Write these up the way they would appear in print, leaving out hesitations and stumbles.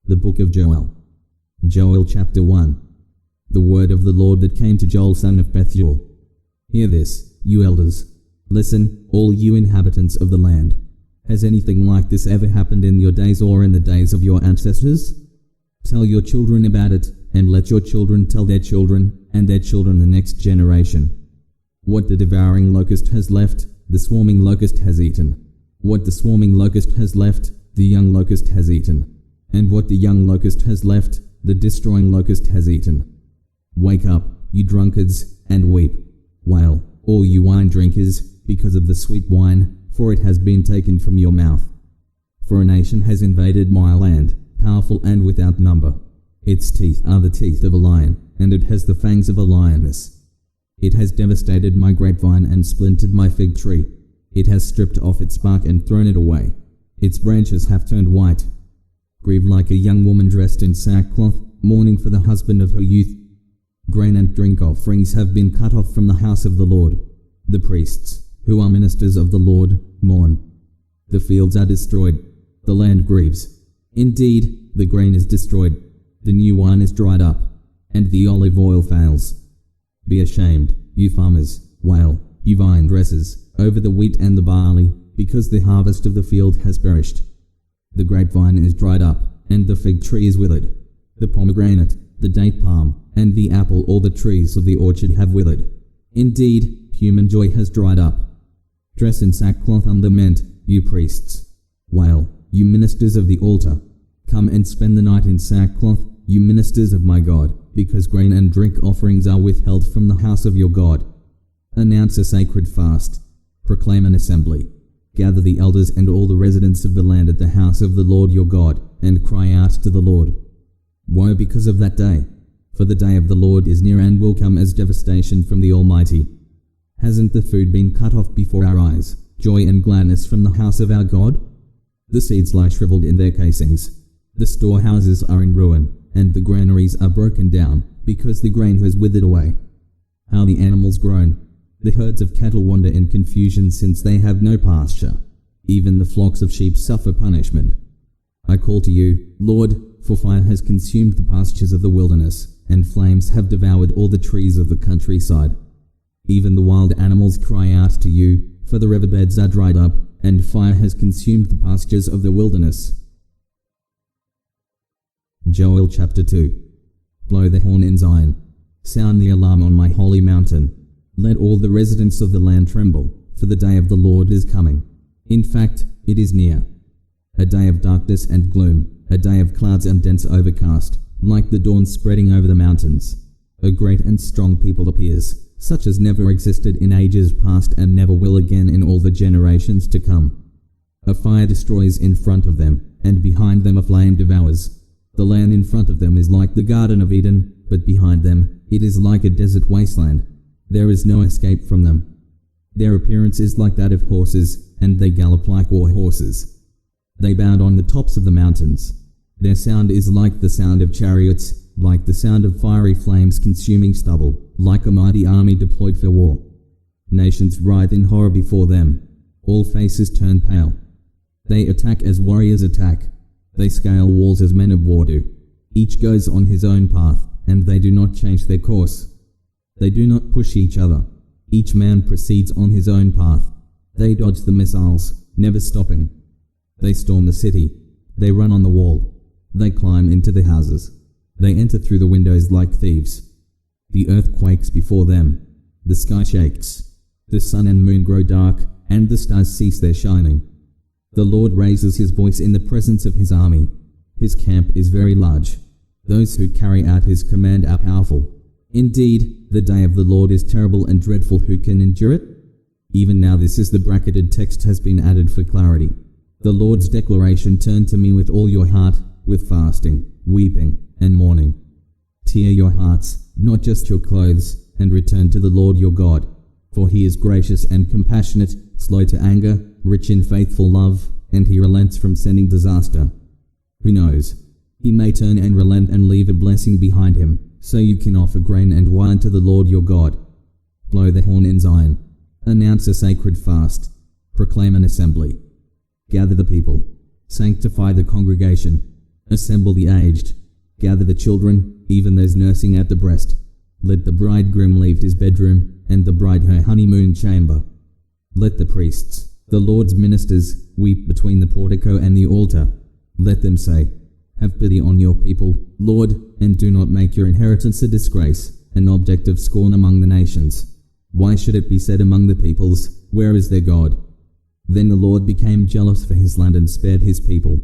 The Book of Joel. Joel chapter 1. The word of the Lord that came to Joel son of Bethuel. Hear this, you elders. Listen, all you inhabitants of the land. Has anything like this ever happened in your days or in the days of your ancestors? Tell your children about it, and let your children tell their children, and their children the next generation. What the devouring locust has left, the swarming locust has eaten. What the swarming locust has left, the young locust has eaten. And what the young locust has left, the destroying locust has eaten. Wake up, you drunkards, and weep. Wail, all you wine drinkers, because of the sweet wine, for it has been taken from your mouth. For a nation has invaded my land, powerful and without number. Its teeth are the teeth of a lion, and it has the fangs of a lioness. It has devastated my grapevine and splintered my fig tree. It has stripped off its bark and thrown it away. Its branches have turned white. Grieve like a young woman dressed in sackcloth, mourning for the husband of her youth. Grain and drink offerings have been cut off from the house of the Lord. The priests, who are ministers of the Lord, mourn. The fields are destroyed. The land grieves. Indeed, the grain is destroyed. The new wine is dried up, and the olive oil fails. Be ashamed, you farmers. Wail, you vine dressers, over the wheat and the barley, because the harvest of the field has perished. The grapevine is dried up, and the fig tree is withered. The pomegranate, the date palm, and the apple, all the trees of the orchard have withered. Indeed, human joy has dried up. Dress in sackcloth and lament, you priests. Wail, you ministers of the altar. Come and spend the night in sackcloth, you ministers of my God, because grain and drink offerings are withheld from the house of your God. Announce a sacred fast. Proclaim an assembly. Gather the elders and all the residents of the land at the house of the Lord your God, and cry out to the Lord. Woe because of that day, for the day of the Lord is near and will come as devastation from the Almighty. Hasn't the food been cut off before our eyes, joy and gladness from the house of our God? The seeds lie shriveled in their casings. The storehouses are in ruin, and the granaries are broken down, because the grain has withered away. How the animals groan! The herds of cattle wander in confusion since they have no pasture. Even the flocks of sheep suffer punishment. I call to you, Lord, for fire has consumed the pastures of the wilderness, and flames have devoured all the trees of the countryside. Even the wild animals cry out to you, for the riverbeds are dried up, and fire has consumed the pastures of the wilderness. Joel chapter 2. Blow the horn in Zion. Sound the alarm on my holy mountain. Let all the residents of the land tremble, for the day of the Lord is coming. In fact, it is near. A day of darkness and gloom, a day of clouds and dense overcast, like the dawn spreading over the mountains. A great and strong people appears, such as never existed in ages past and never will again in all the generations to come. A fire destroys in front of them, and behind them a flame devours. The land in front of them is like the Garden of Eden, but behind them it is like a desert wasteland. There is no escape from them. Their appearance is like that of horses, and they gallop like war horses. They bound on the tops of the mountains. Their sound is like the sound of chariots, like the sound of fiery flames consuming stubble, like a mighty army deployed for war. Nations writhe in horror before them. All faces turn pale. They attack as warriors attack. They scale walls as men of war do. Each goes on his own path, and they do not change their course. They do not push each other. Each man proceeds on his own path. They dodge the missiles, never stopping. They storm the city. They run on the wall. They climb into the houses. They enter through the windows like thieves. The earth quakes before them. The sky shakes. The sun and moon grow dark, and the stars cease their shining. The Lord raises his voice in the presence of his army. His camp is very large. Those who carry out his command are powerful. Indeed, the day of the Lord is terrible and dreadful. Who can endure it? Even now this is the bracketed text has been added for clarity. The Lord's declaration: turn to me with all your heart, with fasting, weeping, and mourning. Tear your hearts, not just your clothes, and return to the Lord your God. For he is gracious and compassionate, slow to anger, rich in faithful love, and he relents from sending disaster. Who knows? He may turn and relent and leave a blessing behind him, so you can offer grain and wine to the Lord your God. Blow the horn in Zion. Announce a sacred fast. Proclaim an assembly. Gather the people. Sanctify the congregation. Assemble the aged. Gather the children, even those nursing at the breast. Let the bridegroom leave his bedroom, and the bride her honeymoon chamber. Let the priests, the Lord's ministers, weep between the portico and the altar. Let them say, Have pity on your people, Lord, and do not make your inheritance a disgrace, an object of scorn among the nations. Why should it be said among the peoples, Where is their God? Then the Lord became jealous for his land and spared his people.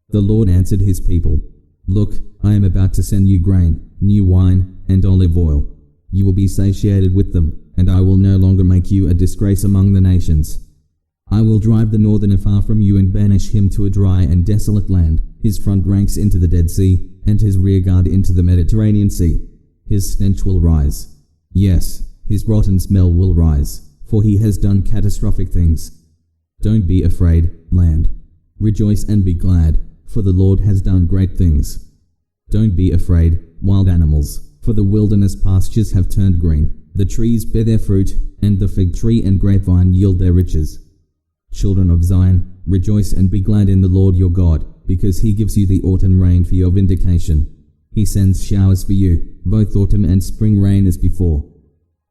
The Lord answered his people, Look, I am about to send you grain, new wine, and olive oil. You will be satiated with them, and I will no longer make you a disgrace among the nations. I will drive the northerner far from you and banish him to a dry and desolate land, his front ranks into the Dead Sea, and his rear guard into the Mediterranean Sea. His stench will rise. Yes, his rotten smell will rise, for he has done catastrophic things. Don't be afraid, land. Rejoice and be glad, for the Lord has done great things. Don't be afraid, wild animals, for the wilderness pastures have turned green. The trees bear their fruit, and the fig tree and grapevine yield their riches. Children of Zion, rejoice and be glad in the Lord your God, because he gives you the autumn rain for your vindication. He sends showers for you, both autumn and spring rain as before.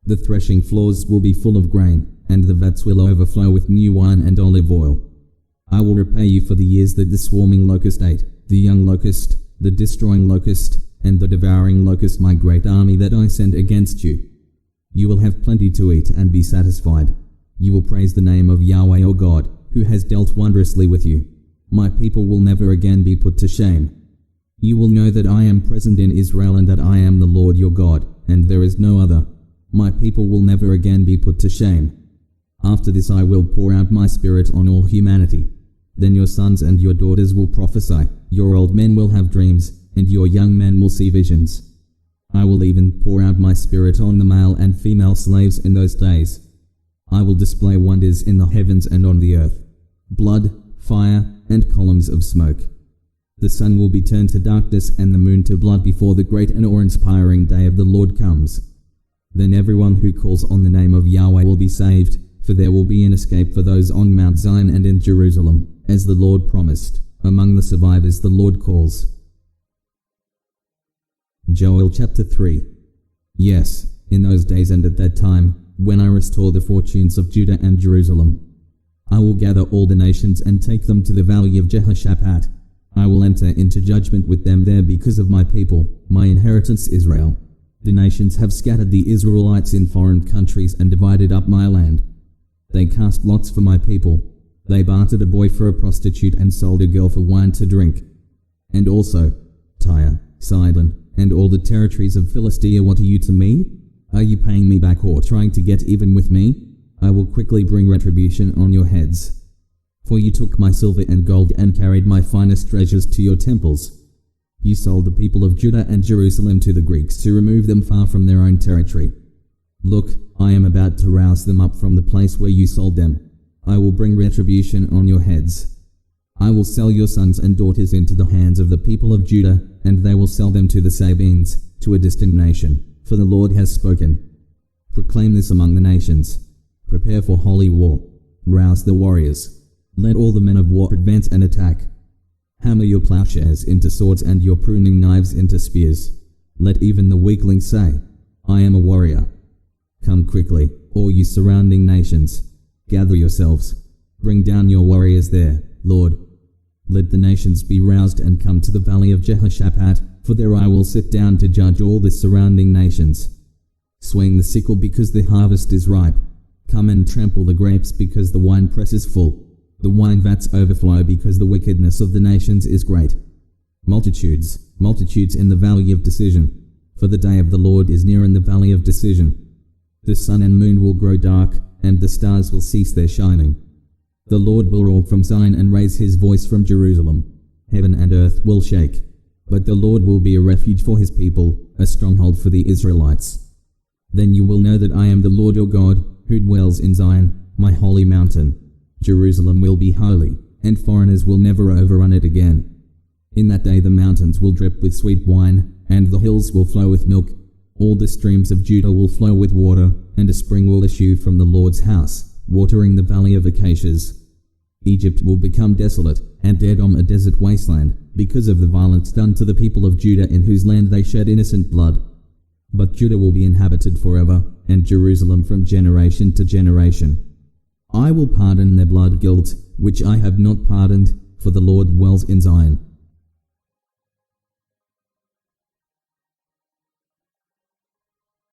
The threshing floors will be full of grain, and the vats will overflow with new wine and olive oil. I will repay you for the years that the swarming locust ate, the young locust, the destroying locust, and the devouring locust, my great army that I sent against you. You will have plenty to eat and be satisfied. You will praise the name of Yahweh your God, who has dealt wondrously with you. My people will never again be put to shame. You will know that I am present in Israel and that I am the Lord your God, and there is no other. My people will never again be put to shame. After this I will pour out my spirit on all humanity. Then your sons and your daughters will prophesy, your old men will have dreams, and your young men will see visions. I will even pour out my spirit on the male and female slaves in those days. I will display wonders in the heavens and on the earth, blood, fire, and columns of smoke. The sun will be turned to darkness and the moon to blood before the great and awe-inspiring day of the Lord comes. Then everyone who calls on the name of Yahweh will be saved, for there will be an escape for those on Mount Zion and in Jerusalem, as the Lord promised. Among the survivors the Lord calls. Joel chapter 3. Yes, in those days and at that time, when I restore the fortunes of Judah and Jerusalem, I will gather all the nations and take them to the valley of Jehoshaphat. I will enter into judgment with them there because of my people, my inheritance Israel. The nations have scattered the Israelites in foreign countries and divided up my land. They cast lots for my people. They bartered a boy for a prostitute and sold a girl for wine to drink. And also, Tyre, Sidon, and all the territories of Philistia, what are you to me? Are you paying me back or trying to get even with me? I will quickly bring retribution on your heads. For you took my silver and gold and carried my finest treasures to your temples. You sold the people of Judah and Jerusalem to the Greeks to remove them far from their own territory. Look, I am about to rouse them up from the place where you sold them. I will bring retribution on your heads. I will sell your sons and daughters into the hands of the people of Judah, and they will sell them to the Sabines, to a distant nation, for the Lord has spoken. Proclaim this among the nations. Prepare for holy war. Rouse the warriors. Let all the men of war advance and attack. Hammer your plowshares into swords and your pruning knives into spears. Let even the weakling say, I am a warrior. Come quickly, all you surrounding nations. Gather yourselves. Bring down your warriors there, Lord. Let the nations be roused and come to the valley of Jehoshaphat, for there I will sit down to judge all the surrounding nations. Swing the sickle because the harvest is ripe. Come and trample the grapes because the winepress is full. The wine vats overflow because the wickedness of the nations is great. Multitudes, multitudes in the valley of decision. For the day of the Lord is near in the valley of decision. The sun and moon will grow dark, and the stars will cease their shining. The Lord will roar from Zion and raise his voice from Jerusalem. Heaven and earth will shake. But the Lord will be a refuge for his people, a stronghold for the Israelites. Then you will know that I am the Lord your God, who dwells in Zion, my holy mountain. Jerusalem will be holy, and foreigners will never overrun it again. In that day the mountains will drip with sweet wine, and the hills will flow with milk. All the streams of Judah will flow with water, and a spring will issue from the Lord's house, watering the valley of acacias. Egypt will become desolate, and Edom a desert wasteland, because of the violence done to the people of Judah in whose land they shed innocent blood. But Judah will be inhabited forever, and Jerusalem from generation to generation. I will pardon their blood guilt, which I have not pardoned, for the Lord dwells in Zion.